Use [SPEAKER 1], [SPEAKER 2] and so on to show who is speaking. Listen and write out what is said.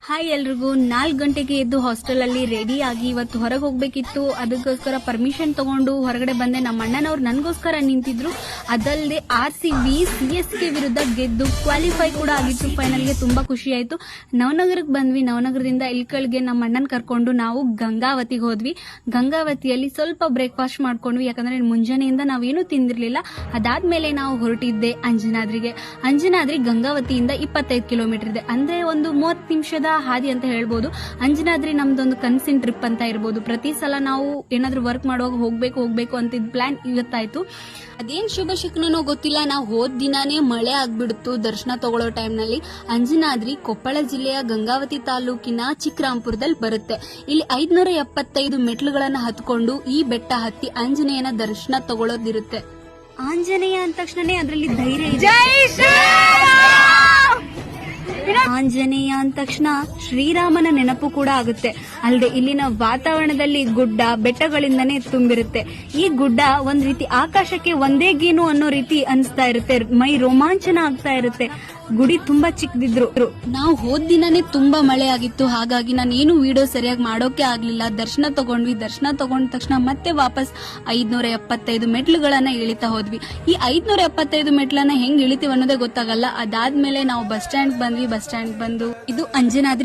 [SPEAKER 1] Hi ಎಲ್ರಿಗೂ 4 ಗಂಟೆಗೆ ಎದ್ದು ಹಾಸ್ಟೆಲ್ ಅಲ್ಲಿ ರೆಡಿ ಆಗಿ ಇವತ್ತು ಹೊರಗೆ ಹೋಗ್ಬೇಕಿತ್ತು. ಅದಕ್ಕೋಸ್ಕರ ಪರ್ಮಿಷನ್ ತಗೊಂಡು ಹೊರಗಡೆ ಬಂದೆ. ನಮ್ಮ ಅಣ್ಣನವ್ರು ನನಗೋಸ್ಕರ ನಿಂತಿದ್ರು. ಅದಲ್ಲದೆ RCB CSK ವಿರುದ್ಧ ಗೆದ್ದು ಕ್ವಾಲಿಫೈ ಕೂಡ ಆಗಿತ್ತು. ಫೈನಲ್ಗೆ ತುಂಬಾ ಖುಷಿ ಆಯ್ತು. ನವನಗರಕ್ಕೆ ಬಂದ್ವಿ. ನವನಗರದಿಂದ ಇಲ್ಕಲ್ಗೆ ನಮ್ಮ ಅಣ್ಣನ ಕರ್ಕೊಂಡು ನಾವು ಗಂಗಾವತಿಗೆ ಹೋದ್ವಿ. ಗಂಗಾವತಿಯಲ್ಲಿ ಸ್ವಲ್ಪ ಬ್ರೇಕ್ಫಾಸ್ಟ್ ಮಾಡ್ಕೊಂಡ್ವಿ, ಯಾಕಂದ್ರೆ ಮುಂಜಾನೆಯಿಂದ ನಾವೇನು ತಿಂದಿರ್ಲಿಲ್ಲ. ಅದಾದ್ಮೇಲೆ ನಾವು ಹೊರಟಿದ್ದೆ ಅಂಜನಾದ್ರಿ ಗಂಗಾವತಿಯಿಂದ 25 ಕಿಲೋಮೀಟರ್ ಇದೆ, ಅಂದ್ರೆ ಒಂದು 30 ನಿಮಿಷದ ಹಾದಿ ಅಂತ ಹೇಳ್ಬೋದು. ಅಂಜನಾದ್ರಿ ನಮ್ದೊಂದು ಕನ್ಸಿನ್ ಟ್ರಿಪ್ ಅಂತ ಇರ್ಬೋದು. ಪ್ರತಿ ಸಲ ನಾವು ಏನಾದ್ರೂ ವರ್ಕ್ ಮಾಡುವಾಗ ಹೋಗ್ಬೇಕು ಅಂತಿದ್ ಪ್ಲಾನ್ ಇವತ್ತಾಯ್ತು. ಅದೇನ್ ಶುಭ ಶಕುನೋ ಗೊತ್ತಿಲ್ಲ, ನಾವು ಹೋದ್ ದಿನಾನೇ ಮಳೆ ಆಗ್ಬಿಡ್ತು ದರ್ಶನ ತಗೊಳ್ಳೋ ಟೈಮ್ನಲ್ಲಿ. ಅಂಜನಾದ್ರಿ ಕೊಪ್ಪಳ ಜಿಲ್ಲೆಯ ಗಂಗಾವತಿ ತಾಲೂಕಿನ ಚಿಕ್ಕರಾಂಪುರದಲ್ಲಿ ಬರುತ್ತೆ. ಇಲ್ಲಿ 575 ಮೆಟ್ಲುಗಳನ್ನ ಹತ್ಕೊಂಡು ಈ ಬೆಟ್ಟ ಹತ್ತಿ ಆಂಜನೇಯನ ದರ್ಶನ ತಗೊಳ್ಳೋದಿರುತ್ತೆ. ಆಂಜನೇಯ ಅಂದ ತಕ್ಷಣನೇ ಅದರಲ್ಲಿ ಧೈರ್ಯ ಇದೆ. ಆಂಜನೇಯ ಅಂದ ತಕ್ಷಣ ಶ್ರೀರಾಮನ ನೆನಪು ಕೂಡ ಆಗುತ್ತೆ. ಅಲ್ಲದೆ ಇಲ್ಲಿನ ವಾತಾವರಣದಲ್ಲಿ ಗುಡ್ಡ ಬೆಟ್ಟಗಳಿಂದನೇ ತುಂಬಿರುತ್ತೆ. ಈ ಗುಡ್ಡ ಒಂದ್ ರೀತಿ ಆಕಾಶಕ್ಕೆ ಒಂದೇ ಗೇನು ಅನ್ನೋ ರೀತಿ ಅನಿಸ್ತಾ ಇರುತ್ತೆ. ಮೈ ರೋಮಾಂಚನ ಆಗ್ತಾ ಇರುತ್ತೆ. ಗುಡಿ ತುಂಬಾ ಚಿಕ್ಕದಿದ್ರು. ನಾವು ಹೋದ್ ದಿನನೇ ತುಂಬಾ ಮಳೆ ಆಗಿತ್ತು, ಹಾಗಾಗಿ ನಾನು ಏನು ವಿಡಿಯೋ ಸರಿಯಾಗಿ ಮಾಡೋಕೆ ಆಗ್ಲಿಲ್ಲ. ದರ್ಶನ ತಗೊಂಡ್ವಿ. ದರ್ಶನ ತಗೊಂಡ ತಕ್ಷಣ ಮತ್ತೆ ವಾಪಸ್ 575 ಮೆಟ್ಲುಗಳನ್ನ ಇಳಿತಾ ಹೋದ್ವಿ. ಈ 575 ಮೆಟ್ಲನ್ನ ಹೆಂಗ್ ಇಳಿತೀವಿ ಅನ್ನೋದೇ ಗೊತ್ತಾಗಲ್ಲ. ಅದಾದ್ಮೇಲೆ ನಾವು ಬಸ್ ಸ್ಟ್ಯಾಂಡ್ ಬಂದ್ವಿ. ಬಸ್ ಸ್ಟ್ಯಾಂಡ್ ಬಂದು ಇದು ಅಂಜನಾದ್ರಿ